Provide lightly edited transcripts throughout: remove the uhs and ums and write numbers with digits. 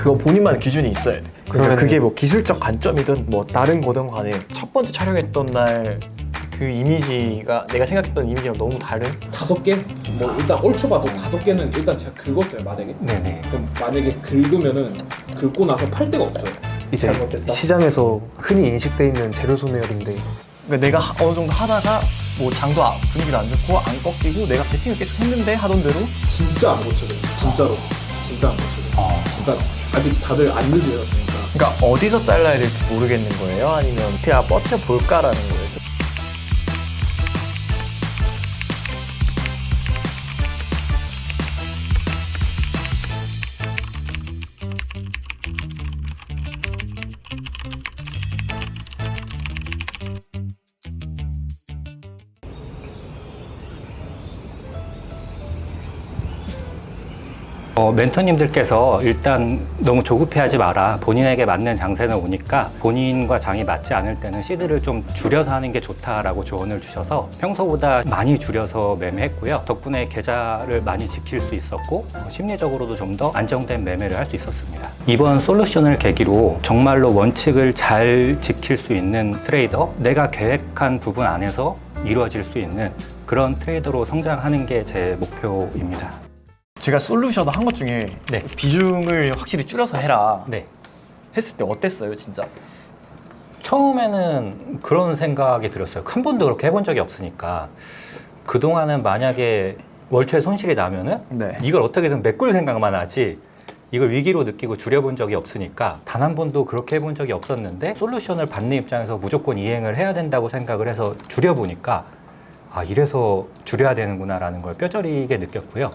그거 본인만의 기준이 있어야 돼. 그러니까 그게 뭐 기술적 관점이든 뭐 다른 거든 간에 첫 번째 촬영했던 날 그 이미지가 내가 생각했던 이미지랑 너무 다른? 5개? 뭐 일단 얼추 봐도 5개는 일단 제가 긁었어요 만약에. 네네. 그럼 만약에 긁으면은 긁고 나서 팔 데가 없어요. 이제 잘못됐다. 시장에서 흔히 인식돼 있는 재료 소멸인데 그러니까 내가 어느 정도 하다가 뭐 장도 분위기도 안 좋고 안 꺾이고 내가 배팅을 계속 했는데 하던 대로 진짜 안 고쳐져요. 진짜로. 진짜 안 고쳐져요. 그러니까 아직 다들 안 늦으셨으니까. 그러니까 어디서 잘라야 될지 모르겠는 거예요? 아니면 그냥 버텨볼까라는 거예요? 멘토님들께서 일단 너무 조급해하지 마라. 본인에게 맞는 장세는 오니까 본인과 장이 맞지 않을 때는 시드를 좀 줄여서 하는 게 좋다라고 조언을 주셔서 평소보다 많이 줄여서 매매했고요. 덕분에 계좌를 많이 지킬 수 있었고 심리적으로도 좀 더 안정된 매매를 할 수 있었습니다. 이번 솔루션을 계기로 정말로 원칙을 잘 지킬 수 있는 트레이더, 내가 계획한 부분 안에서 이루어질 수 있는 그런 트레이더로 성장하는 게 제 목표입니다. 제가 솔루션 한 것 중에 네. 비중을 확실히 줄여서 해라 네. 했을 때 어땠어요 진짜? 처음에는 그런 생각이 들었어요. 한 번도 그렇게 해본 적이 없으니까. 그동안은 만약에 월초에 손실이 나면은 네. 이걸 어떻게든 메꿀 생각만 하지 이걸 위기로 느끼고 줄여본 적이 없으니까 단 한 번도 그렇게 해본 적이 없었는데 솔루션을 받는 입장에서 무조건 이행을 해야 된다고 생각을 해서 줄여보니까 아, 이래서 줄여야 되는구나라는 걸 뼈저리게 느꼈고요.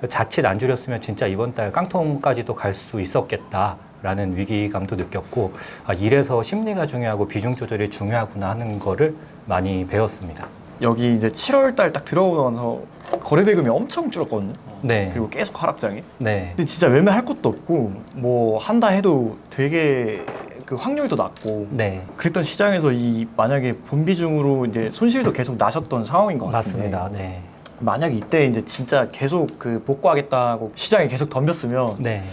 네. 자칫 안 줄였으면 진짜 이번 달 깡통까지도 갈 수 있었겠다라는 위기감도 느꼈고, 아, 이래서 심리가 중요하고 비중 조절이 중요하구나 하는 거를 많이 배웠습니다. 여기 이제 7월 달 딱 들어오면서 거래 대금이 엄청 줄었거든요. 네. 그리고 계속 하락장에. 네. 근데 진짜 매매할 것도 없고 뭐 한다 해도 되게 그 확률도 낮고 네. 그랬던 시장에서 이 만약에 본 비중으로 이제 손실도 계속 나셨던 상황인 것 같은데 맞습니다. 네. 만약 이때 이제 진짜 계속 그 복구하겠다고 시장에 계속 덤볐으면 네.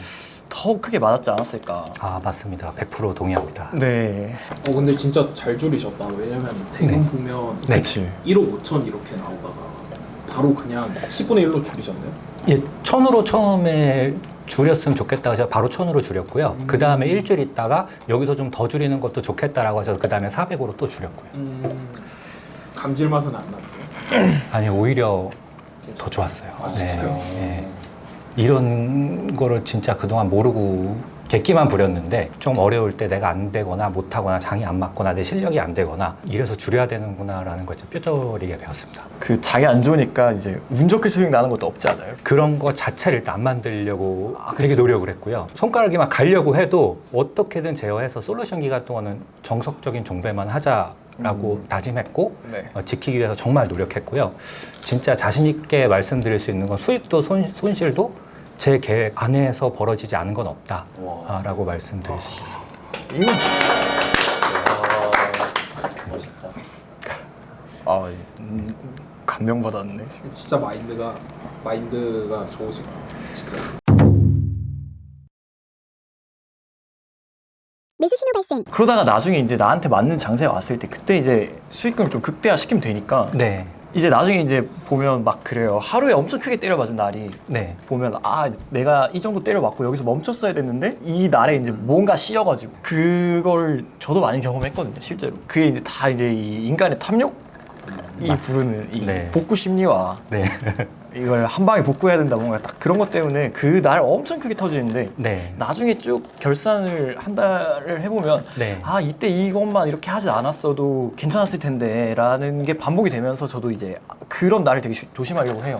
더 크게 맞았지 않았을까. 아, 맞습니다. 100% 동의합니다. 네. 근데 진짜 잘 줄이셨다. 왜냐면 대금 보면 네. 그치. 1억 5천 이렇게 나오다가 바로 그냥 10분의 1로 줄이셨네요. 예, 1000으로 처음에 줄였으면 좋겠다고 해서 바로 1000으로 줄였고요. 그 다음에 일주일 있다가 여기서 좀 더 줄이는 것도 좋겠다라고 해서 그 다음에 400으로 또 줄였고요. 감질맛은 안 났어요. 아니, 오히려 더 좋았어요. 아, 진짜요? 네. 이런 거를 진짜 그동안 모르고 객기만 부렸는데 좀 어려울 때 내가 안 되거나 못하거나 장이 안 맞거나 내 실력이 안 되거나 이래서 줄여야 되는구나라는 걸 뼈저리게 배웠습니다. 그 장이 안 좋으니까 이제 운 좋게 수익 나는 것도 없지 않아요? 그런 거 자체를 일단 안 만들려고 되게 노력을 했고요. 손가락이 막 가려고 해도 어떻게든 제어해서 솔루션 기간 동안은 정석적인 종배만 하자라고 다짐했고 네. 지키기 위해서 정말 노력했고요. 진짜 자신 있게 말씀드릴 수 있는 건 수익도 손실도 제 계획 안에서 벌어지지 않은 건 없다라고 말씀드릴 수 있겠습니다. 이건 멋있다. 아, 감명받았네. 진짜 마인드가 좋으시다. 진짜. 매수 신호 발생. 그러다가 나중에 이제 나한테 맞는 장세가 왔을 때 그때 이제 수익금을 좀 극대화시키면 되니까 네, 이제 나중에 이제 보면 막 그래요. 하루에 엄청 크게 때려맞은 날이 네, 보면 아 내가 이 정도 때려맞고 여기서 멈췄어야 됐는데 이 날에 이제 뭔가 씌여가지고 그걸 저도 많이 경험했거든요 실제로. 그게 이제 다 이제 이 인간의 탐욕이 부르는 이 네. 복구 심리와 네, 이걸 한 방에 복구해야 된다 뭔가 딱 그런 것 때문에 그 날 엄청 크게 터지는데 네, 나중에 쭉 결산을 한 달을 해보면 네. 아 이때 이것만 이렇게 하지 않았어도 괜찮았을 텐데 라는 게 반복이 되면서 저도 이제 그런 날을 되게 조심하려고 해요.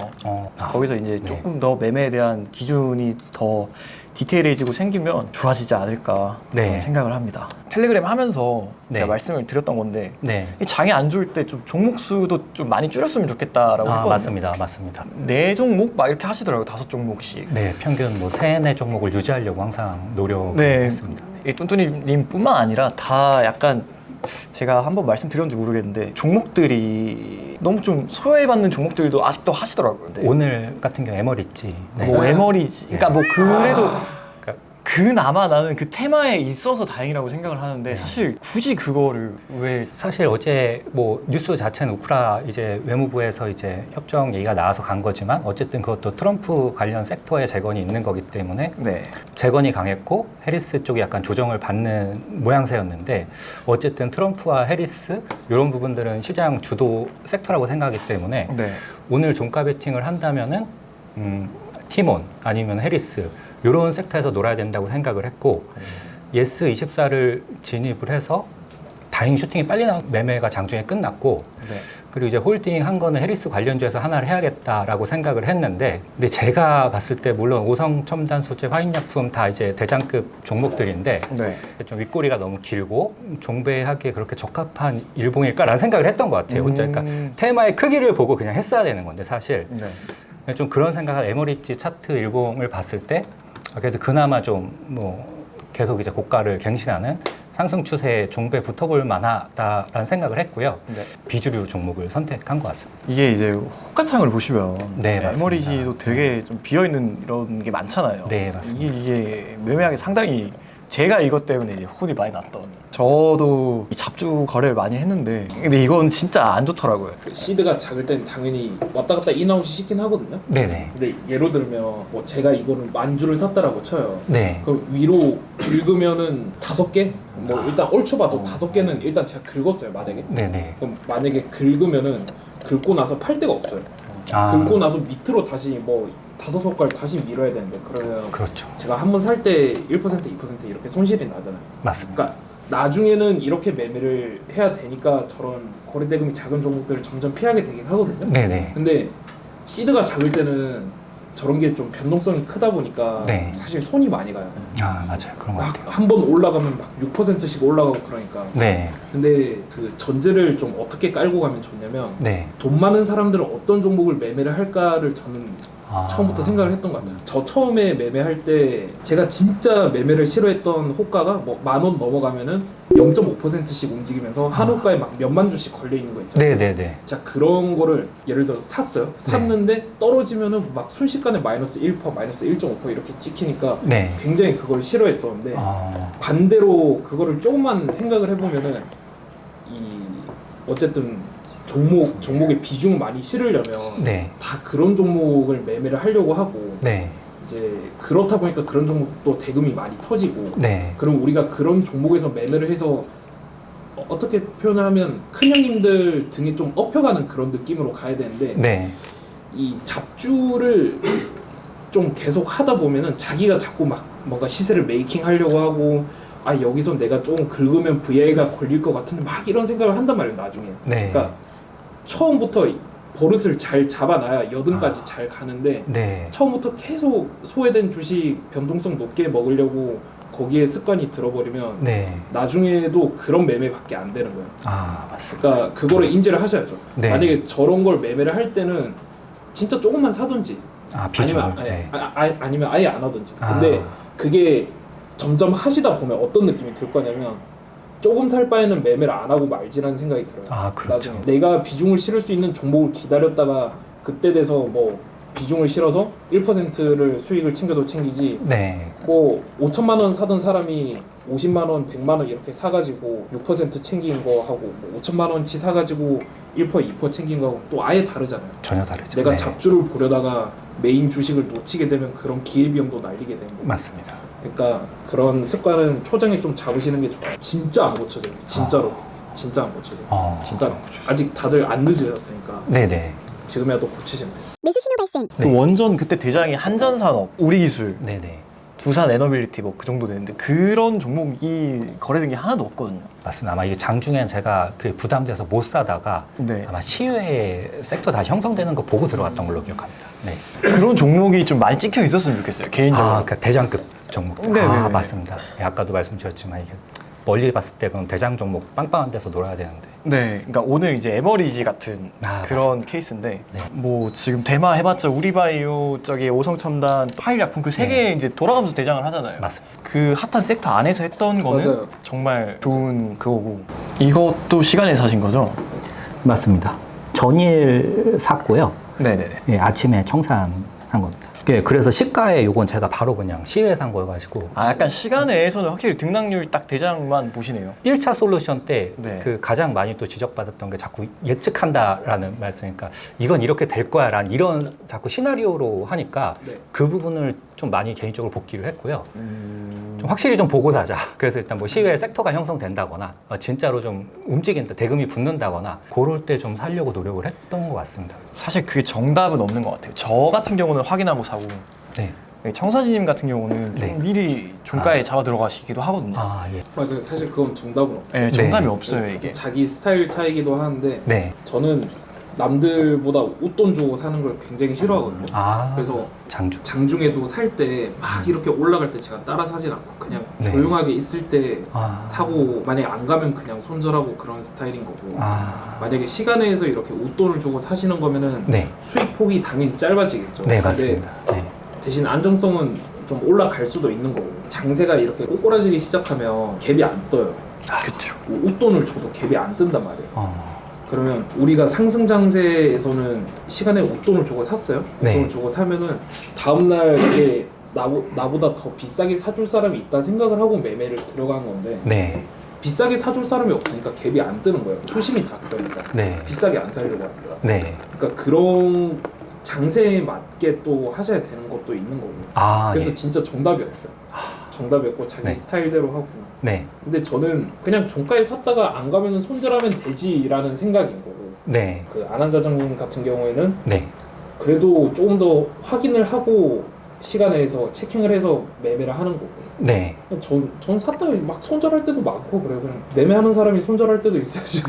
거기서 이제 네. 조금 더 매매에 대한 기준이 더 디테일해지고 생기면 좋아지지 않을까 네. 저는 생각을 합니다. 텔레그램 하면서 네. 제가 말씀을 드렸던 건데 네. 이 장이 안 좋을 때 좀 종목 수도 좀 많이 줄였으면 좋겠다라고 했거든요. 맞습니다, 맞습니다. 4종목 막 이렇게 하시더라고요. 5종목씩. 네, 평균 뭐 3, 4종목을 유지하려고 항상 네, 노력했습니다. 이 뚠뚠님뿐만 아니라 다 약간 제가 한번 말씀드렸는지 모르겠는데 종목들이 너무 좀 소외받는 종목들도 아직도 하시더라고요. 네. 오늘 같은 경우 에머리지. 네. 뭐 에머리지. 그러니까 뭐 그래도 그나마 나는 그 테마에 있어서 다행이라고 생각을 하는데 사실 굳이 그거를 왜 사실 어제 뭐 뉴스 자체는 우크라 이제 외무부에서 이제 협정 얘기가 나와서 간 거지만 어쨌든 그것도 트럼프 관련 섹터의 재건이 있는 거기 때문에 네. 재건이 강했고 해리스 쪽이 약간 조정을 받는 모양새였는데 어쨌든 트럼프와 해리스 이런 부분들은 시장 주도 섹터라고 생각하기 때문에 네. 오늘 종가 베팅을 한다면은 티몬 아니면 해리스 이런 섹터에서 놀아야 된다고 생각을 했고 예스 24를 진입을 해서 다행히 슈팅이 빨리 나온 매매가 장중에 끝났고 네. 그리고 이제 홀딩 한 거는 해리스 관련주에서 하나를 해야겠다라고 생각을 했는데 근데 제가 봤을 때 물론 오성 첨단 소재 화학약품 다 이제 대장급 종목들인데 네. 좀 윗꼬리가 너무 길고 종배하기에 그렇게 적합한 일봉일까라는 생각을 했던 것 같아요. 혼자 그러니까 테마의 크기를 보고 그냥 했어야 되는 건데 사실 네. 좀 그런 생각을 에머리지 차트 일봉을 봤을 때 그래도 그나마 좀 뭐 계속 이제 고가를 갱신하는 상승 추세에 종배 붙어볼 만하다라는 생각을 했고요. 네. 비주류 종목을 선택한 것 같습니다. 이게 이제 호가창을 보시면 네, 맞습니다. 에머리지도 되게 좀 비어있는 이런 게 많잖아요. 네, 맞습니다. 이게 매매하기 상당히 제가 이것 때문에 이제 혼이 많이 났던 저도 이 잡주 거래를 많이 했는데 근데 이건 진짜 안 좋더라고요. 그 시드가 작을 땐 당연히 왔다 갔다 인아웃이 시긴 하거든요. 네네. 근데 예로 들면 뭐 제가 이거는 만주를 샀다라고 쳐요. 네. 그럼 위로 긁으면은 5개? 뭐 일단 얼추 봐도 5개는 일단 제가 긁었어요, 만약에. 네네. 그럼 만약에 긁으면은 긁고 나서 팔 데가 없어요. 아, 긁고 나서 밑으로 다시 뭐 5손가락 다시 밀어야 되는데 그러면 그렇죠. 제가 한 번 살 때 1%, 2% 이렇게 손실이 나잖아요. 맞습니다. 그러니까 나중에는 이렇게 매매를 해야 되니까 저런 거래대금이 작은 종목들을 점점 피하게 되긴 하거든요. 네네. 근데 시드가 작을 때는 저런 게 좀 변동성이 크다 보니까 네. 사실 손이 많이 가요. 아, 맞아요. 그런 것 막 같아요. 한 번 올라가면 막 6%씩 올라가고 그러니까. 네. 근데 그 전제를 좀 어떻게 깔고 가면 좋냐면 네. 돈 많은 사람들은 어떤 종목을 매매를 할까를 저는 아. 처음부터 생각을 했던 것 같아요. 저 처음에 매매할 때 제가 진짜 매매를 싫어했던 호가가 뭐 10,000원 넘어가면은 0.5%씩 움직이면서 한 호가에 막 몇만 주씩 걸려 있는 거 있잖아요. 네네네. 자 그런 거를 예를 들어서 샀어요. 샀는데 떨어지면은 막 순식간에 마이너스 1%, 마이너스 1.5% 이렇게 찍히니까 네. 굉장히 그걸 싫어했었는데 아, 반대로 그거를 조금만 생각을 해보면은 이 어쨌든 종목의 비중을 많이 실으려면 네. 다 그런 종목을 매매를 하려고 하고 네. 이제 그렇다 보니까 그런 종목도 대금이 많이 터지고 네. 그럼 우리가 그런 종목에서 매매를 해서 어떻게 표현을 하면 큰형님들 등에 좀 업혀가는 그런 느낌으로 가야 되는데 네. 이 잡주를 좀 계속 하다 보면은 자기가 자꾸 막 뭔가 시세를 메이킹 하려고 하고 아 여기서 내가 조금 긁으면 VI가 걸릴 것 같은데 막 이런 생각을 한단 말이에요 나중에. 네. 그러니까 처음부터 버릇을 잘 잡아놔야 여든까지 잘 가는데 네. 처음부터 계속 소외된 주식 변동성 높게 먹으려고 거기에 습관이 들어버리면 네. 나중에도 그런 매매밖에 안 되는 거예요. 아, 맞습니다. 그러니까 그거를 인지를 하셔야죠. 네. 만약에 저런 걸 매매를 할 때는 진짜 조금만 사든지 아, 비중을. 아니면, 네. 아니면 아예 안 하든지. 아. 근데 그게 점점 하시다 보면 어떤 느낌이 들 거냐면 조금 살 바에는 매매를 안 하고 말지라는 생각이 들어요. 아, 그렇죠. 나중에 내가 비중을 실을 수 있는 종목을 기다렸다가 그때 돼서 뭐 비중을 실어서 1%를 수익을 챙겨도 챙기지 네. 뭐 5천만 원 사던 사람이 50만 원, 100만 원 이렇게 사가지고 6% 챙긴 거 하고 뭐 5천만 원치 사가지고 1%, 2% 챙긴 거하고 또 아예 다르잖아요. 전혀 다르죠. 내가 네. 잡주를 보려다가 메인 주식을 놓치게 되면 그런 기회비용도 날리게 되는 거예요. 맞습니다. 그러니까 그런 습관은 초장에 좀 잡으시는 게 좋아요. 진짜 안 고쳐져요. 진짜로. 진짜 안 고쳐져요. 진짜. 그러니까 아직 다들 안 늦으셨으니까 네네. 지금이라도 고치시면 돼요. 그 원전 그때 대장이 한전산업, 우리기술, 네네. 두산 에너빌리티 뭐 그 정도 되는데 그런 종목이 거래된 게 하나도 없거든요. 맞습니다. 아마 이게 장중엔 제가 그 부담돼서 못 사다가 네. 아마 시외 섹터 다시 형성되는 거 보고 들어갔던 걸로 기억합니다. 네. 그런 종목이 좀 많이 찍혀 있었으면 좋겠어요. 개인적으로. 아, 그러니까 대장급 종목. 네네네. 아, 맞습니다. 예, 아까도 말씀드렸지만 이게 멀리 봤을 때 그럼 대장 종목 빵빵한 데서 놀아야 되는데. 네, 그러니까 오늘 이제 에머리지 같은 아, 그런 케이스인데 네. 뭐 지금 대마 해봤자 우리바이오 쪽에 오성첨단 화일약품 그 세 개 이제 돌아가면서 대장을 하잖아요. 맞습니다. 그 핫한 섹터 안에서 했던 거는 맞아요. 정말 좋은 그거고 이것도 시간에 사신 거죠? 맞습니다. 전일 샀고요. 네네네. 예, 아침에 청산한 겁니다. 예, 그래서 시가에 요건 제가 바로 그냥 시외에 산 거여가지고 아 약간 시간에서는 확실히 등락률 딱 대장만 보시네요. 1차 솔루션 때 네. 그 가장 많이 또 지적받았던 게 자꾸 예측한다라는 말씀이니까 이건 이렇게 될 거야 라는 이런 자꾸 시나리오로 하니까 네. 그 부분을 좀 많이 개인적으로 복기를 했고요. 좀 확실히 좀 보고 사자. 그래서 일단 뭐 시외 섹터가 형성된다거나 진짜로 좀 움직인다, 대금이 붙는다거나 그럴 때 좀 살려고 노력을 했던 것 같습니다. 사실 그게 정답은 없는 것 같아요. 저 같은 경우는 확인하고 사고 네. 청사진님 같은 경우는 좀 네. 미리 종가에 잡아 들어가시기도 하거든요. 아, 예. 맞아요. 사실 그건 정답은 없어요. 네, 정답이 네. 없어요 이게. 자기 스타일 차이기도 하는데 네. 저는 남들보다 웃돈 주고 사는 걸 굉장히 싫어하거든요. 아, 그래서 장주. 장중에도 살 때 막 이렇게 올라갈 때 제가 따라 사진 않고 그냥 네. 조용하게 있을 때 아, 사고 만약에 안 가면 그냥 손절하고 그런 스타일인 거고 아, 만약에 시간에서 이렇게 웃돈을 주고 사시는 거면은 네. 수익 폭이 당연히 짧아지겠죠. 네, 근데 맞습니다. 네. 대신 안정성은 좀 올라갈 수도 있는 거고 장세가 이렇게 꼬꾸라지기 시작하면 갭이 안 떠요. 그쵸. 웃돈을 줘도 갭이 안 뜬단 말이에요. 어, 그러면 우리가 상승 장세에서는 시간에 웃돈을 주고 샀어요. 네. 웃돈을 주고 사면은 다음날 이게 나보다 더 비싸게 사줄 사람이 있다 생각을 하고 매매를 들어간 건데 네. 비싸게 사줄 사람이 없으니까 갭이 안 뜨는 거예요. 투심이 다 그러니까 네. 비싸게 안 사려고 하니까. 네. 그러니까 그런 장세에 맞게 또 하셔야 되는 것도 있는 거고. 아, 그래서 예. 진짜 정답이 없어요. 정답이 없고 자기 네. 스타일대로 하고. 네. 근데 저는 그냥 종가에 샀다가 안 가면은 손절하면 되지라는 생각인 거고. 네. 그 안한자장님 같은 경우에는 네. 그래도 조금 더 확인을 하고 시간에서 체킹을 해서 매매를 하는 거고. 네. 전 샀다가 막 손절할 때도 많고 그래요. 그냥 매매하는 사람이 손절할 때도 있어야지.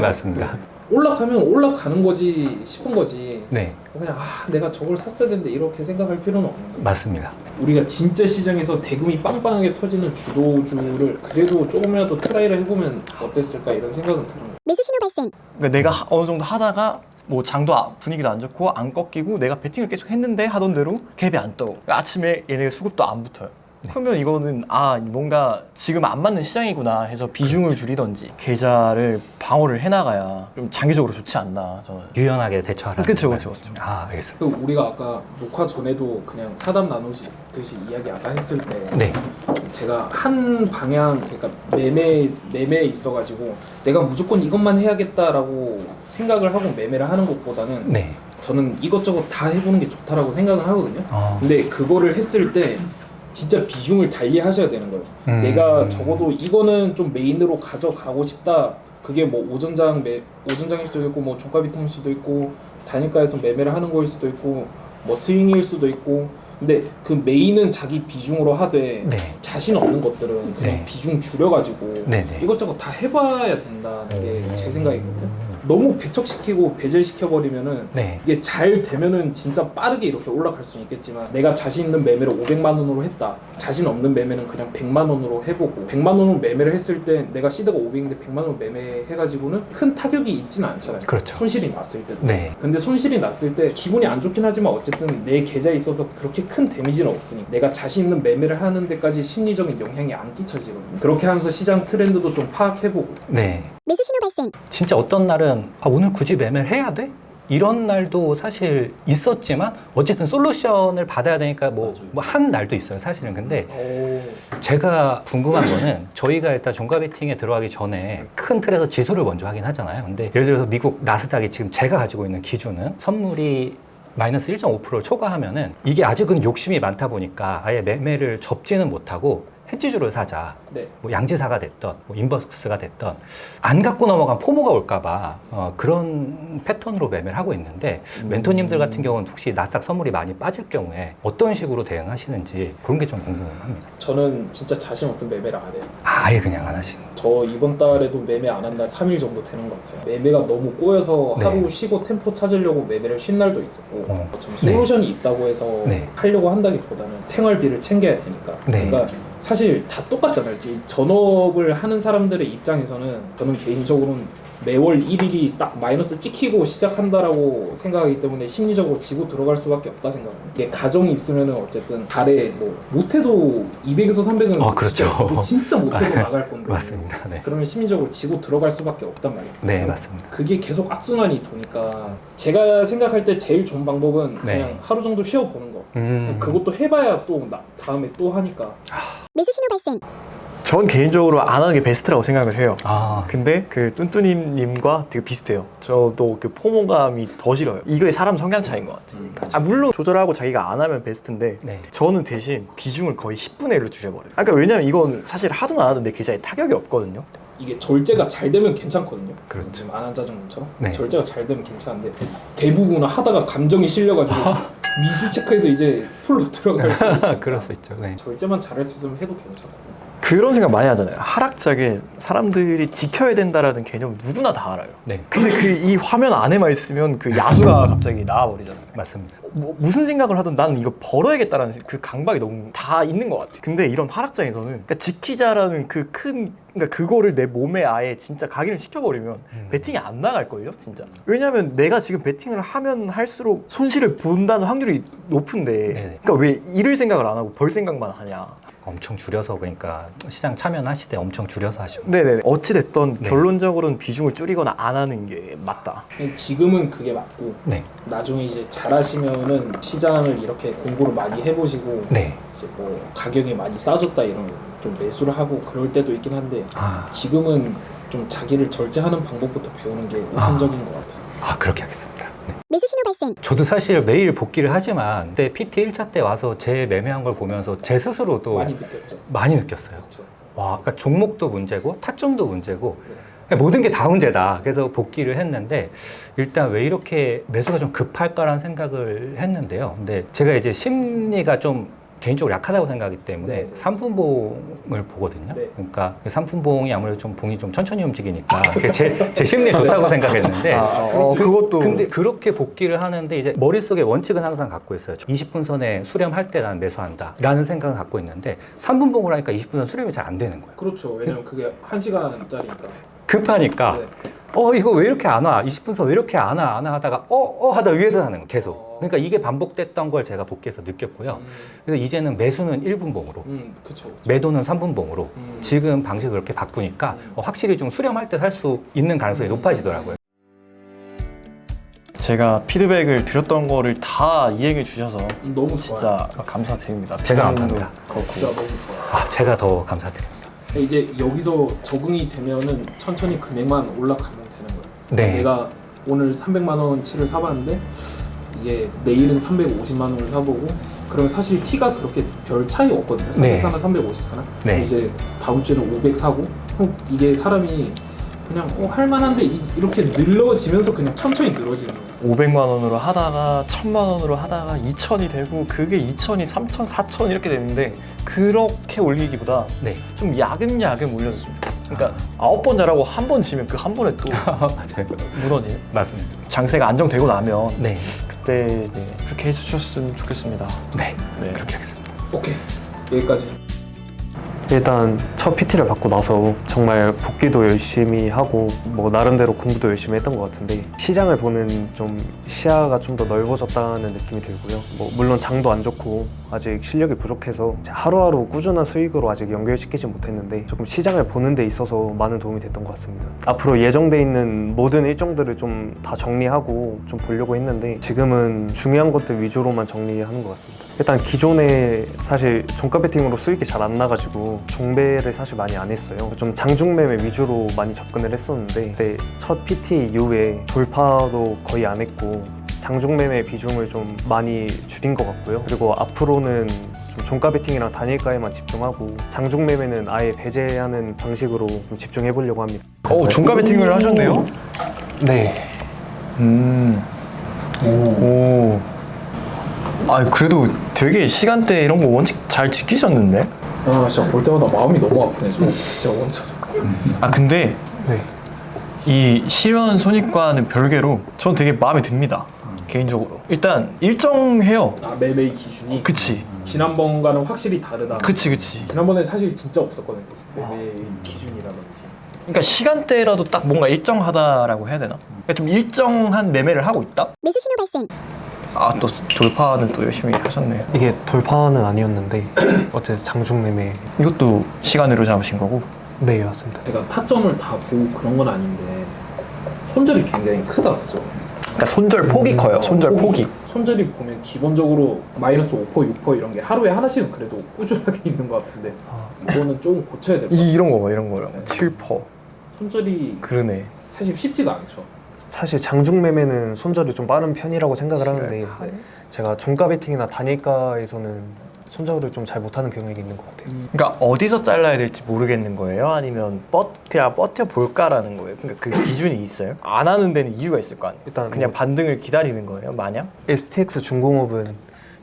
맞습니다. 올라가면 올라가는 거지 싶은 거지. 네. 그냥 내가 저걸 샀어야 되는데 이렇게 생각할 필요는 없는 거예요. 맞습니다. 우리가 진짜 시장에서 대금이 빵빵하게 터지는 주도주를 그래도 조금이라도 트라이를 해보면 어땠을까 이런 생각은 드는 거예요. 매수 신호 발생. 그러니까 내가 어느 정도 하다가 뭐 장도 분위기도 안 좋고 안 꺾이고 내가 베팅을 계속 했는데 하던 대로 갭이 안 떠. 아침에 얘네가 수급도 안 붙어요. 그러면 이거는 뭔가 지금 안 맞는 시장이구나 해서 비중을 줄이던지 계좌를 방어를 해나가야 좀 장기적으로 좋지 않나 저는. 유연하게 대처하라는 그쵸. 말씀이죠. 아, 알겠습니다. 그 우리가 아까 녹화 전에도 그냥 사담 나누듯이 이야기 아까 했을 때 네. 제가 한 방향 그러니까 매매에 있어가지고 내가 무조건 이것만 해야겠다라고 생각을 하고 매매를 하는 것보다는 네. 저는 이것저것 다 해보는 게 좋다라고 생각을 하거든요. 어. 근데 그거를 했을 때 진짜 비중을 달리 하셔야 되는 거예요. 내가 적어도 이거는 좀 메인으로 가져가고 싶다. 그게 뭐 오전장일 수도 있고 뭐 종가 비팅일 수도 있고 단일가에서 매매를 하는 거일 수도 있고 뭐 스윙일 수도 있고. 근데 그 메인은 자기 비중으로 하되 네. 자신 없는 것들은 그냥 네. 비중 줄여가지고 네네. 이것저것 다 해봐야 된다는 게 제 생각이거든요. 너무 배척시키고 배제시켜버리면은 네. 이게 잘 되면은 진짜 빠르게 이렇게 올라갈 수는 있겠지만 내가 자신 있는 매매를 500만 원으로 했다. 자신 없는 매매는 그냥 100만 원으로 해보고 100만 원으로 매매를 했을 때 내가 시드가 500인데 100만 원 매매해가지고는 큰 타격이 있지는 않잖아요. 그렇죠. 손실이 났을 때도. 네. 근데 손실이 났을 때 기분이 안 좋긴 하지만 어쨌든 내 계좌에 있어서 그렇게 큰 데미지는 없으니까 내가 자신 있는 매매를 하는 데까지 심리적인 영향이 안 끼쳐지거든요. 그렇게 하면서 시장 트렌드도 좀 파악해보고. 네. 매수 신호 발생. 진짜 어떤 날은 오늘 굳이 매매를 해야 돼? 이런 날도 사실 있었지만 어쨌든 솔루션을 받아야 되니까 뭐 한 날도 있어요 사실은. 근데 제가 궁금한 거는 저희가 일단 종가 베팅에 들어가기 전에 큰 틀에서 지수를 먼저 하긴 하잖아요. 근데 예를 들어서 미국 나스닥이 지금 제가 가지고 있는 기준은 선물이 마이너스 1.5%를 초과하면은 이게 아직은 욕심이 많다 보니까 아예 매매를 접지는 못하고 해지주를 사자. 네. 뭐 양지사가 됐던 뭐 인버스가 됐던 안 갖고 넘어간 포모가 올까봐 그런 패턴으로 매매를 하고 있는데 멘토님들 같은 경우는 혹시 나스닥 선물이 많이 빠질 경우에 어떤 식으로 대응하시는지 그런 게 좀 궁금합니다. 저는 진짜 자신 없으면 매매를 안 해요. 아예 그냥 안 하시는. 저 이번 달에도 매매 안 한 날 3일 정도 되는 것 같아요. 매매가 너무 꼬여서 네. 하루 쉬고 템포 찾으려고 매매를 쉰 날도 있었고 저는 네. 솔루션이 있다고 해서 네. 하려고 한다기보다는 생활비를 챙겨야 되니까. 네. 그러니까 사실 다 똑같잖아요. 전업을 하는 사람들의 입장에서는 저는 개인적으로는 매월 1일이 딱 마이너스 찍히고 시작한다라고 생각하기 때문에 심리적으로 지고 들어갈 수밖에 없다 생각합니다. 이게 가정이 있으면은 어쨌든 달에 뭐 못해도 200에서 300은 그렇죠. 진짜 못해도 나갈 건데 맞습니다. 네. 그러면 심리적으로 지고 들어갈 수밖에 없단 말이에요. 네, 맞습니다. 그게 계속 악순환이 도니까 제가 생각할 때 제일 좋은 방법은 네. 그냥 하루 정도 쉬어보는 거. 그것도 해봐야 또 다음에 또 하니까. 매수 신호 발생. 전 개인적으로 안 하는 게 베스트라고 생각을 해요. 아, 근데 그 뚠뚠님과 되게 비슷해요. 저도 그 포모감이 더 싫어요. 이거의 사람 성향 차이인 것 같아요. 아, 물론 조절하고 자기가 안 하면 베스트인데 네. 저는 대신 비중을 거의 10분의 1로 줄여버려요. 그러니까 왜냐면 이건 사실 하든 안 하든 내 계좌에 타격이 없거든요. 이게 절제가 잘 되면 괜찮거든요. 그렇죠. 지금 안한자전처럼 네. 절제가 잘 되면 괜찮은데 대부분 하다가 감정이 실려가지고 미수 체크해서 이제 풀로 들어갈 수 있어요. 그럴 수 있죠. 네. 절제만 잘할 수 있으면 해도 괜찮고. 그런 생각 많이 하잖아요. 하락장에 사람들이 지켜야 된다라는 개념 누구나 다 알아요. 네. 근데 그 이 화면 안에만 있으면 그 야수가 갑자기 나와버리잖아요. 맞습니다. 무슨 생각을 하든 나는 이거 벌어야겠다라는 그 강박이 너무 다 있는 것 같아요. 근데 이런 하락장에서는 그러니까 지키자라는 그 큰 그러니까 그거를 내 몸에 아예 진짜 각인을 시켜버리면 배팅이 안 나갈걸요 진짜. 왜냐면 내가 지금 배팅을 하면 할수록 손실을 본다는 확률이 높은데 네네. 그러니까 왜 잃을 생각을 안 하고 벌 생각만 하냐. 엄청 줄여서 그러니까 시장 참여하실 때 엄청 줄여서 하시고. 네네. 어찌됐던 네. 결론적으로는 비중을 줄이거나 안 하는 게 맞다. 지금은 그게 맞고 네. 나중에 이제 잘하시면은 시장을 이렇게 공부를 많이 해보시고 네. 이제 뭐 가격이 많이 싸졌다 이런 좀 매수를 하고 그럴 때도 있긴 한데 아, 지금은 좀 자기를 절제하는 방법부터 배우는 게 우선적인 것 같아요. 그렇게 하겠습니다. 네. 매수 신호 발생. 저도 사실 매일 복귀를 하지만 그때 PT 1차 때 와서 제 매매한 걸 보면서 제 스스로도 많이 느꼈죠. 많이 느꼈어요. 그렇죠. 와, 그러니까 종목도 문제고 타점도 문제고 모든 게 다 문제다. 그래서 복귀를 했는데 일단 왜 이렇게 매수가 좀 급할까라는 생각을 했는데요. 근데 제가 이제 심리가 좀 개인적으로 약하다고 생각하기 때문에 네. 3분봉을 보거든요. 네. 그러니까 3분봉이 아무래도 좀 봉이 좀 천천히 움직이니까 그게 제 심리에 좋다고 생각했는데 그것도 근데 그렇게 복귀를 하는데 이제 머릿속에 원칙은 항상 갖고 있어요. 20분 선에 수렴할 때 나는 매수한다라는 생각을 갖고 있는데 3분봉을 하니까 20분 선 수렴이 잘 안 되는 거예요. 그렇죠. 왜냐면 그게 1시간짜리니까. 급하니까 네. 이거 왜 이렇게 안 와? 20분선 왜 이렇게 안 와 하다가 하다 위에서 하는 거 계속. 그러니까 이게 반복됐던 걸 제가 복귀해서 느꼈고요. 그래서 이제는 매수는 1분봉으로 그렇죠. 매도는 3분봉으로 지금 방식을 그렇게 바꾸니까 확실히 좀 수렴할 때 살 수 있는 가능성이 높아지더라고요. 제가 피드백을 드렸던 거를 다 이행해 주셔서 너무 좋아요. 진짜 감사드립니다. 제가 감사합니다. 진짜 너무 좋아요. 제가 더 감사드립니다. 이제 여기서 적응이 되면은 천천히 금액만 올라가면 되는 거예요. 네. 내가 오늘 300만 원치를 사봤는데 이게 내일은 350만 원을 사보고 그러면 사실 T가 그렇게 별 차이 없거든요. 300 네. 사나 350 사나. 네. 이제 다음 주에는 500 사고 이게 사람이 그냥 할만한데 이렇게 늘어지면서 그냥 천천히 늘어지는 거예요. 500만 원으로 하다가 1000만 원으로 하다가 2000이 되고 그게 2000이 3000, 4000 이렇게 되는데 그렇게 올리기보다 네. 좀 야금야금 올려줬으면 좋겠어요. 그러니까 9번 잘하고 한 번 지면 그 한 번에 또 맞아요. 무너지는 맞습니다. 장세가 안정되고 나면 네. 그때 이제 그렇게 해주셨으면 좋겠습니다. 네. 네. 그렇게 하겠습니다. 오케이 여기까지. 일단 첫 PT를 받고 나서 정말 복귀도 열심히 하고 뭐 나름대로 공부도 열심히 했던 것 같은데 시장을 보는 좀 시야가 좀 더 넓어졌다는 느낌이 들고요. 뭐 물론 장도 안 좋고 아직 실력이 부족해서 하루하루 꾸준한 수익으로 아직 연결시키지 못했는데 조금 시장을 보는 데 있어서 많은 도움이 됐던 것 같습니다. 앞으로 예정돼 있는 모든 일정들을 좀 다 정리하고 좀 보려고 했는데 지금은 중요한 것들 위주로만 정리하는 것 같습니다. 일단 기존에 사실 종가 배팅으로 수익이 잘 안 나가지고 종배를 사실 많이 안 했어요. 좀 장중매매 위주로 많이 접근을 했었는데 그때 첫 PT 이후에 돌파도 거의 안 했고 장중매매 비중을 좀 많이 줄인 것 같고요. 그리고 앞으로는 좀 종가 배팅이랑 단일가에만 집중하고 장중매매는 아예 배제하는 방식으로 좀 집중해 보려고 합니다. 종가 배팅을 하셨네요? 네. 오. 아 그래도 되게 시간대 이런 거 원칙 잘 지키셨는데? 진짜 볼 때마다 마음이 너무 아프네. 진짜 원천. 아 근데 네. 이 실현 손익과는 별개로 전 되게 마음에 듭니다. 개인적으로 일단 일정해요. 매매 기준이. 그치 지난번과는 확실히 다르다. 그치 지난번에 사실 진짜 없었거든요. 매매 기준이라든지. 그러니까 시간대라도 딱 뭔가 일정하다라고 해야 되나? 그러니까 좀 일정한 매매를 하고 있다? 매수 신호 발생. 아 또 돌파는 또 열심히 하셨네요. 이게 돌파는 아니었는데 어쨌든 장중매매. 이것도 시간으로 잡으신 거고. 네, 맞습니다. 제가 타점을 다 보고 그런 건 아닌데 손절이 굉장히 크다 그죠? 그러니까 손절 폭이 커요. 손절 폭이. 손절이 보면 기본적으로 마이너스 5%, 6% 이런 게 하루에 하나씩은 그래도 꾸준하게 있는 것 같은데 이거는 좀 고쳐야 될 것 같아요. 이런 거 봐, 이런 거요. 7%. 손절이 그러네. 사실 쉽지가 않죠. 사실 장중 매매는 손절이 좀 빠른 편이라고 생각을 하는데 네. 제가 종가 베팅이나 단일가에서는 손절을 좀 잘 못하는 경향이 있는 것 같아요. 그러니까 어디서 잘라야 될지 모르겠는 거예요? 아니면 버텨 볼까라는 거예요? 그러니까 그 기준이 있어요? 안 하는 데는 이유가 있을 거 아니에요? 일단 그냥 뭐 반등을 기다리는 거예요, 마냥? STX 중공업은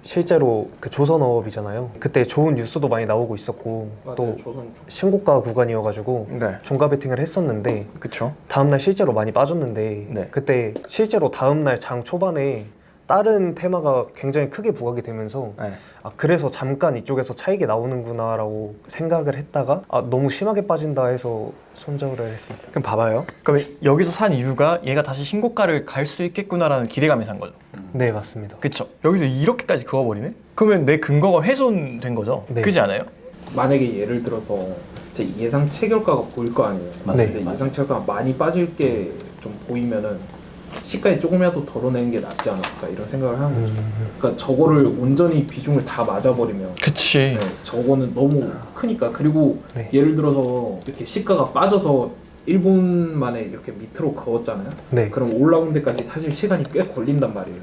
실제로 그 조선업이잖아요. 그때 좋은 뉴스도 많이 나오고 있었고 맞아요. 또 조선 신고가 구간이어가지고 네. 종가 베팅을 했었는데 그쵸. 다음날 실제로 많이 빠졌는데 네. 그때 실제로 다음날 장 초반에 다른 테마가 굉장히 크게 부각이 되면서 네. 아, 그래서 잠깐 이쪽에서 차익이 나오는구나 라고 생각을 했다가 아, 너무 심하게 빠진다 해서 손절을 했습니다. 그럼 봐봐요. 그럼 여기서 산 이유가 얘가 다시 신고가를 갈 수 있겠구나라는 기대감에 산 거죠. 네, 맞습니다. 그쵸. 여기서 이렇게까지 그어버리네? 그러면 내 근거가 훼손된 거죠? 네. 그지 않아요? 만약에 예를 들어서 제 예상 체결가가 보일 거 아니에요. 네. 근데 예상 체결가가 많이 빠질 게 좀 보이면은 시가에 조금이라도 덜어내는 게 낫지 않았을까 이런 생각을 하는 거죠. 그러니까 저거를 온전히 비중을 다 맞아버리면 그치. 네, 저거는 너무 크니까. 그리고 네. 예를 들어서 이렇게 시가가 빠져서 1분 만에 이렇게 밑으로 그었잖아요. 네. 그럼 올라온 데까지 사실 시간이 꽤 걸린단 말이에요.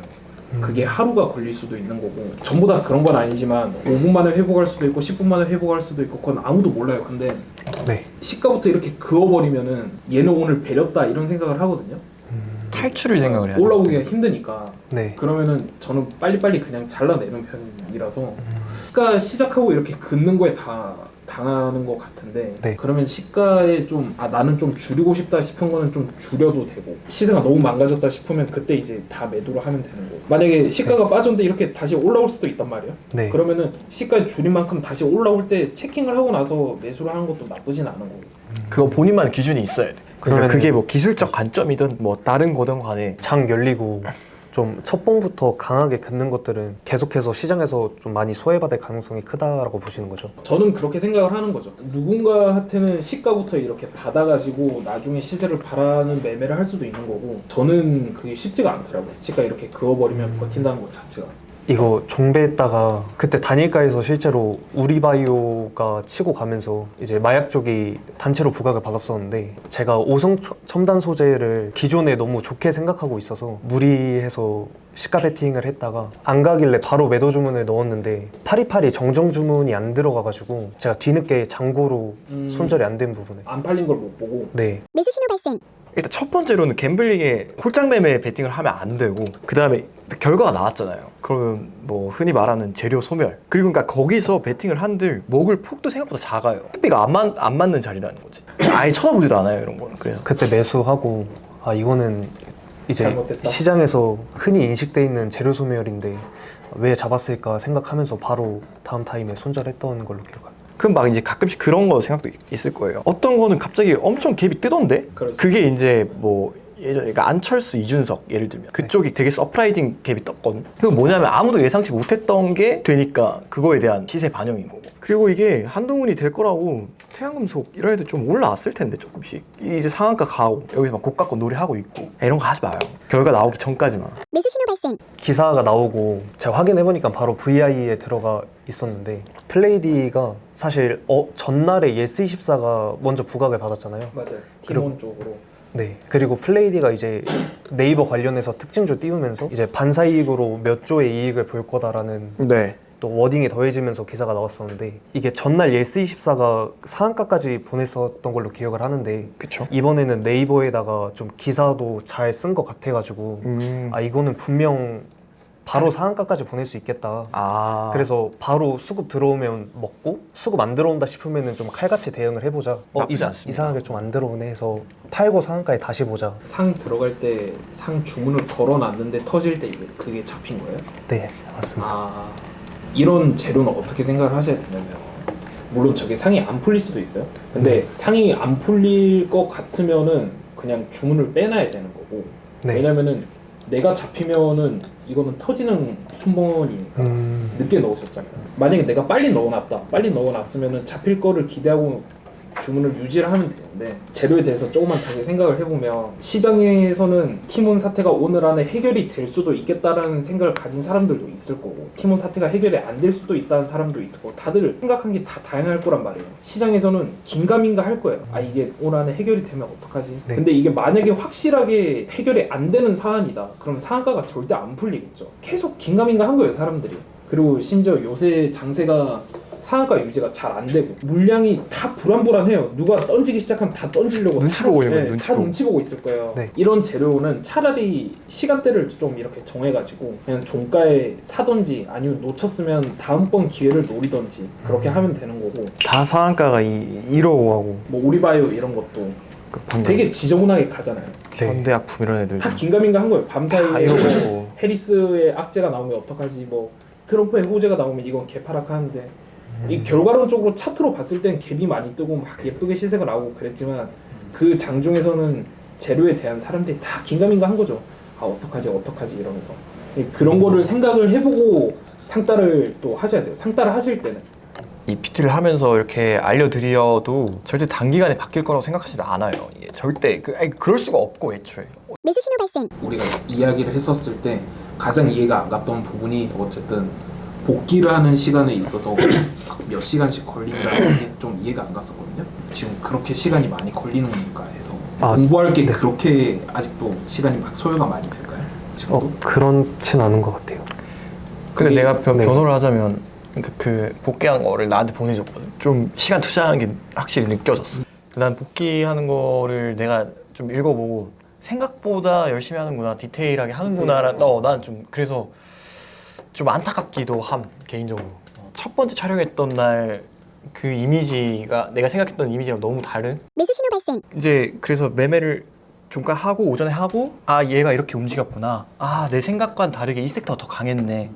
그게 하루가 걸릴 수도 있는 거고 전부 다 그런 건 아니지만 5분 만에 회복할 수도 있고 10분 만에 회복할 수도 있고 그건 아무도 몰라요. 근데 네. 시가부터 이렇게 그어버리면은 얘는 오늘 배렸다 이런 생각을 하거든요. 탈출을 생각을 해야죠. 올라오기가 힘드니까. 네. 그러면은 저는 빨리빨리 그냥 잘라내는 편이라서 시가 시작하고 이렇게 긋는 거에 다 당하는 것 같은데 네. 그러면 시가에 좀 나는 좀 줄이고 싶다 싶은 거는 좀 줄여도 되고 시세가 너무 망가졌다 싶으면 그때 이제 다 매도를 하면 되는 거고 만약에 시가가 빠졌는데 이렇게 다시 올라올 수도 있단 말이에요. 네. 그러면은 시가를 줄인 만큼 다시 올라올 때 체킹을 하고 나서 매수를 하는 것도 나쁘진 않은 거고. 그거 본인만의 기준이 있어야 돼. 그러니까 그러면은- 그게 뭐 기술적 관점이든 뭐 다른 거든 간에 장 열리고 좀 첫봉부터 강하게 긋는 것들은 계속해서 시장에서 좀 많이 소외받을 가능성이 크다라고 보시는 거죠. 저는 그렇게 생각을 하는 거죠. 누군가한테는 시가부터 이렇게 받아가지고 나중에 시세를 바라는 매매를 할 수도 있는 거고 저는 그게 쉽지가 않더라고요. 시가 이렇게 그어버리면 버틴다는 것 자체가. 이거 종배했다가 그때 단일가에서 실제로 우리바이오가 치고 가면서 이제 마약 쪽이 단체로 부각을 받았었는데 제가 오성 첨단 소재를 기존에 너무 좋게 생각하고 있어서 무리해서 시가 베팅을 했다가 안 가길래 바로 매도 주문을 넣었는데 파리파리 정정 주문이 안 들어가가지고 제가 뒤늦게 장고로 손절이 안 된 부분에 안 팔린 걸 못 보고 네. 매수 신호 발생. 일단 첫 번째로는 갬블링에 홀장 매매 베팅을 하면 안 되고 그 다음에 결과가 나왔잖아요. 그러면 뭐 흔히 말하는 재료 소멸 그리고 그러니까 거기서 베팅을 한들 먹을 폭도 생각보다 작아요. 택배가 안 맞는 자리라는 거지. 아예 쳐다보지도 않아요 이런 거는. 그래서 그때 매수하고 아 이거는 이제 잘못됐다. 시장에서 흔히 인식돼 있는 재료 소멸인데 왜 잡았을까 생각하면서 바로 다음 타임에 손절했던 걸로 기억합니다. 그럼 막 이제 가끔씩 그런 거 생각도 있을 거예요. 어떤 거는 갑자기 엄청 갭이 뜨던데? 그렇죠. 그게 이제 뭐 예전에 그러니까 안철수, 이준석 예를 들면 그쪽이 되게 서프라이징 갭이 떴거든. 그건 뭐냐면 아무도 예상치 못했던 게 되니까 그거에 대한 시세 반영인 거고. 그리고 이게 한동훈이 될 거라고 태양금속 이런 애들 좀 올라왔을 텐데 조금씩 이제 상한가 가고 여기서 막 고가권 놀이하고 있고 이런 거 하지 마요. 결과 나오기 전까지만. 매수 신호 발생. 기사가 나오고 제가 확인해보니까 바로 VI에 들어가 있었는데 플레이디가 사실 전날에 예스24가 먼저 부각을 받았잖아요. 맞아요. 그리고- 기본적으로. 네. 그리고 플레이디가 이제 네이버 관련해서 특징줄 띄우면서 이제 반사이익으로 몇 조의 이익을 볼 거다라는 네. 또 워딩이 더해지면서 기사가 나왔었는데 이게 전날 예스24가 상한가까지 보냈었던 걸로 기억을 하는데 그쵸. 이번에는 네이버에다가 좀 기사도 잘 쓴 것 같아가지고 아 이거는 분명 바로 상한가까지 보낼 수 있겠다. 아. 그래서 바로 수급 들어오면 먹고 수급 안 들어온다 싶으면은 좀 칼같이 대응을 해보자. 나쁘지 않습니다. 이상하게 좀 안 들어오네 해서 팔고 상한가에 다시 보자. 상 들어갈 때 상 주문을 걸어놨는데 터질 때 그게 잡힌 거예요? 네, 맞습니다. 아 이런 재료는 어떻게 생각을 하셔야 되냐면 물론 저게 상이 안 풀릴 수도 있어요. 근데 상이 안 풀릴 것 같으면은 그냥 주문을 빼놔야 되는 거고. 네. 왜냐면은 내가 잡히면은 이거는 터지는 순번이니까 늦게 넣으셨잖아요. 만약에 내가 빨리 넣어놨다. 빨리 넣어놨으면은 잡힐 거를 기대하고 주문을 유지를 하면 되는데 재료에 대해서 조금만 다시 생각을 해보면 시장에서는 티몬 사태가 오늘 안에 해결이 될 수도 있겠다라는 생각을 가진 사람들도 있을 거고 티몬 사태가 해결이 안 될 수도 있다는 사람도 있을 거고 다들 생각한 게 다 다양할 거란 말이에요. 시장에서는 긴가민가 할 거예요. 아 이게 오늘 안에 해결이 되면 어떡하지? 네. 근데 이게 만약에 확실하게 해결이 안 되는 사안이다. 그러면 상한가가 절대 안 풀리겠죠. 계속 긴가민가 한 거예요 사람들이. 그리고 심지어 요새 장세가 상한가 유지가 잘 안 되고 물량이 다 불안불안해요. 누가 던지기 시작하면 다 던지려고 눈치 보고 있는 거예요, 네, 눈치 다 보고. 눈치 보고 있을 거예요. 네. 이런 재료는 차라리 시간대를 좀 이렇게 정해가지고 그냥 종가에 사던지 아니면 놓쳤으면 다음번 기회를 노리던지 그렇게 하면 되는 거고 다 상한가가 1호하고 뭐 우리바이오 이런 것도 방금 되게 지저분하게 가잖아요. 현대약품 이런 애들 다 긴가민가 한 거예요. 밤사이에 다 이러고 해리스의 악재가 나오면 어떡하지 뭐 트럼프의 호재가 나오면 이건 개파락하는데 이 결과론적으로 차트로 봤을 땐 갭이 많이 뜨고 막 예쁘게 시세가 나오고 그랬지만 그 장중에서는 재료에 대한 사람들이 다 긴가민가 한 거죠. 아 어떡하지 이러면서 그런 거를 생각을 해보고 상따를 또 하셔야 돼요. 상따를 하실 때는 이 PT를 하면서 이렇게 알려드려도 절대 단기간에 바뀔 거라고 생각하지도 않아요. 이게 절대 그럴 수가 없고 애초에 매수 신호 발생. 우리가 이야기를 했었을 때 가장 이해가 안 갔던 부분이 어쨌든 복귀를 하는 시간에 있어서 몇 시간씩 걸린다는 게 좀 이해가 안 갔었거든요. 지금 그렇게 시간이 많이 걸리는 건가 해서 공부할 게 그렇게 아직도 시간이 막 소요가 많이 될까요? 지금도? 그렇진 않은 것 같아요. 근데 내가 네. 변호를 하자면 그 복귀한 거를 나한테 보내줬거든. 좀 시간 투자하는 게 확실히 느껴졌어. 난 복귀하는 거를 내가 좀 읽어보고 생각보다 열심히 하는구나, 디테일하게 하는구나. 난 좀 그래서 좀 안타깝기도 함 개인적으로. 첫 번째 촬영했던 날 그 이미지가 내가 생각했던 이미지랑 너무 다른. 매수 신호 발생. 이제 그래서 매매를 종가 하고 오전에 하고 아 얘가 이렇게 움직였구나. 아 내 생각과는 다르게 이 섹터가 더 강했네.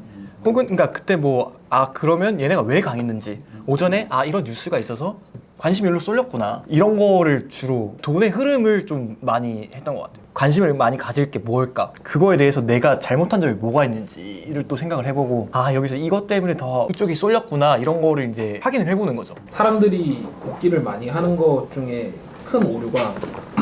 혹은 그러니까 그때 뭐 아 그러면 얘네가 왜 강했는지 오전에 아 이런 뉴스가 있어서 관심이 일로 쏠렸구나 이런 거를 주로 돈의 흐름을 좀 많이 했던 것 같아요. 관심을 많이 가질 게 뭘까 그거에 대해서 내가 잘못한 점이 뭐가 있는지를 또 생각을 해보고 아 여기서 이것 때문에 더 이쪽이 쏠렸구나 이런 거를 이제 확인을 해보는 거죠. 사람들이 복귀를 많이 하는 것 중에 큰 오류가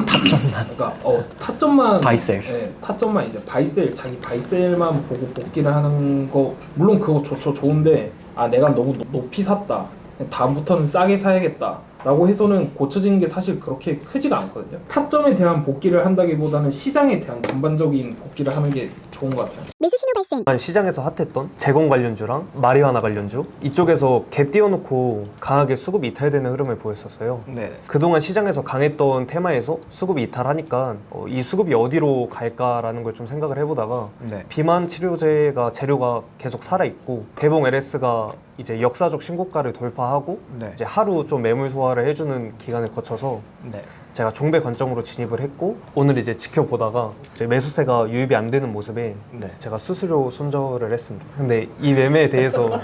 타점만. 그러니까 타점만 바이셀. 네, 타점만 이제 바이셀 자기 바이셀만 보고 복귀를 하는 거 물론 그거 좋은데 아 내가 너무 높이 샀다. 다음부터는 싸게 사야겠다. 라고 해서는 고쳐지는 게 사실 그렇게 크지가 않거든요. 타점에 대한 복귀를 한다기보다는 시장에 대한 전반적인 복귀를 하는 게 좋은 것 같아요. 매수 신호 발생. 시장에서 핫했던 제공 관련주랑 마리화나 관련주 이쪽에서 갭 띄워놓고 강하게 수급이 이탈되는 흐름을 보였었어요. 네. 그동안 시장에서 강했던 테마에서 수급이 이탈하니까 이 수급이 어디로 갈까라는 걸 좀 생각을 해보다가 네. 비만 치료제가 재료가 계속 살아있고 대봉 LS가 이제 역사적 신고가를 돌파하고 네. 이제 하루 좀 매물 소화를 해주는 기간을 거쳐서 네. 제가 종배 관점으로 진입을 했고 오늘 이제 지켜보다가 이제 매수세가 유입이 안 되는 모습에 네. 제가 수수료 손절을 했습니다. 근데 이 매매에 대해서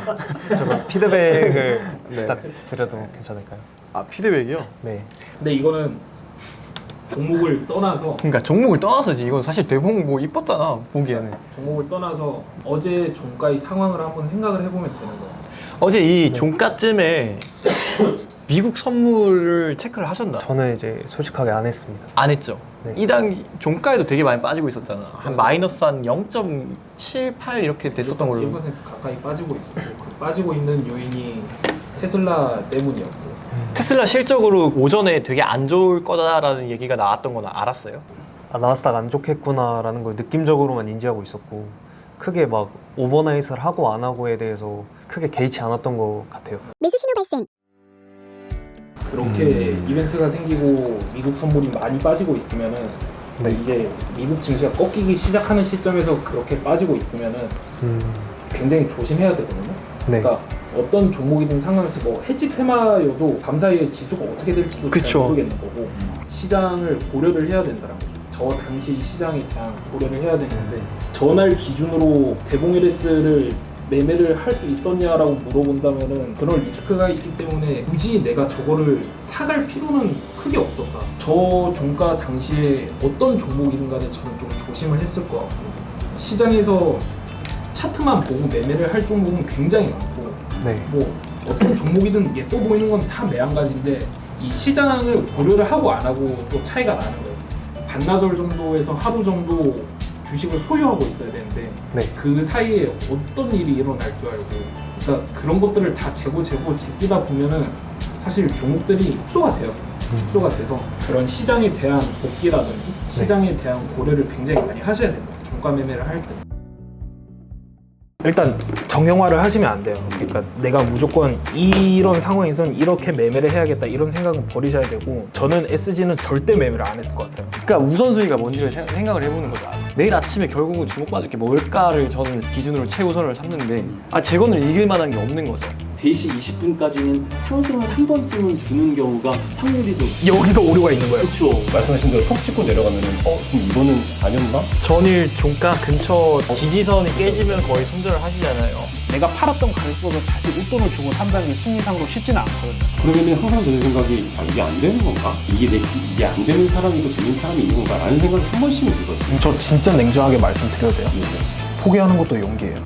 좀 피드백을 딱 드려도 괜찮을까요? 아 피드백이요? 네. 근데 이거는 종목을 떠나서 그러니까 종목을 떠나서지 이건 사실 대봉 뭐 이뻤잖아 보기에는. 종목을 떠나서 어제 종가의 상황을 한번 생각을 해보면 되는 거예요. 어제 이 종가쯤에 미국 선물을 체크를 하셨나? 저는 이제 솔직하게 안 했습니다. 안 했죠. 네. 이 당시 종가에도 되게 많이 빠지고 있었잖아. 한 마이너스 한 0.78 이렇게 됐었던 걸로. 1% 가까이 빠지고 있었고 그 빠지고 있는 요인이 테슬라 때문이었고 테슬라 실적으로 오전에 되게 안 좋을 거다라는 얘기가 나왔던 건 알았어요? 아, 나스닥 안 좋겠구나라는 걸 느낌적으로만 인지하고 있었고 크게 막 오버나잇을 하고 안 하고에 대해서 크게 개의치 않았던 것 같아요. 매수 신호 발생. 그렇게 이벤트가 생기고 미국 선물이 많이 빠지고 있으면은 네. 이제 미국 증시가 꺾이기 시작하는 시점에서 그렇게 빠지고 있으면은 굉장히 조심해야 되거든요. 네. 그러니까 어떤 종목이든 상관없이 뭐 해지 테마여도 밤사이에 지수가 어떻게 될지도 잘 그쵸. 모르겠는 거고 시장을 고려를 해야 된다라고. 저 당시 시장에 대한 고려를 해야 되는데 전날 기준으로 대봉 LS를 매매를 할 수 있었냐라고 물어본다면은 그런 리스크가 있기 때문에 굳이 내가 저거를 사갈 필요는 크게 없었다. 저 종가 당시에 어떤 종목이든 간에 저는 좀 조심을 했을 것 같고 시장에서 차트만 보고 매매를 할 종목은 굉장히 많고 네. 뭐 어떤 종목이든 예뻐 보이는 건 다 매한가지인데 이 시장을 고려를 하고 안 하고 또 차이가 나는 거예요. 반나절 정도에서 하루 정도 주식을 소유하고 있어야 되는데 네. 그 사이에 어떤 일이 일어날 줄 알고, 그러니까 그런 것들을 다 제끼다 보면은 사실 종목들이 흡수가 돼요. 흡수가 돼서 그런 시장에 대한 복귀라든지 시장에 대한 고려를 굉장히 많이 하셔야 됩니다. 종가 매매를 할 때. 일단 정형화를 하시면 안 돼요. 그러니까 내가 무조건 이런 상황에선 이렇게 매매를 해야겠다 이런 생각은 버리셔야 되고, 저는 SG는 절대 매매를 안 했을 것 같아요. 그러니까 우선순위가 뭔지를 생각을 해보는 거죠. 내일 아침에 결국은 주목받을 게 뭘까를 저는 기준으로 최우선을 삼는데 재건을 이길 만한 게 없는 거죠. 3시 20분까지는 상승을 한 번쯤은 주는 경우가 확률이 좀 여기서 오류가 있는 거예요. 그렇죠. 말씀하신 대로 톡 찍고 내려가면은 그럼 이거는 아니었나? 전일 종가 근처 지지선이 깨지면 거의 손절을 하시잖아요. 내가 팔았던 가격보다 다시 웃돈을 주고 산다는 게 심리상으로 쉽지는 않거든요. 그러면은 항상 드는 생각이 이게 안 되는 건가? 이게 안 되는 사람이고 되는 사람이 있는 건가? 라는 생각이 한 번씩은 들거든요. 저 진짜 냉정하게 말씀드려도 돼요. 포기하는 것도 용기예요.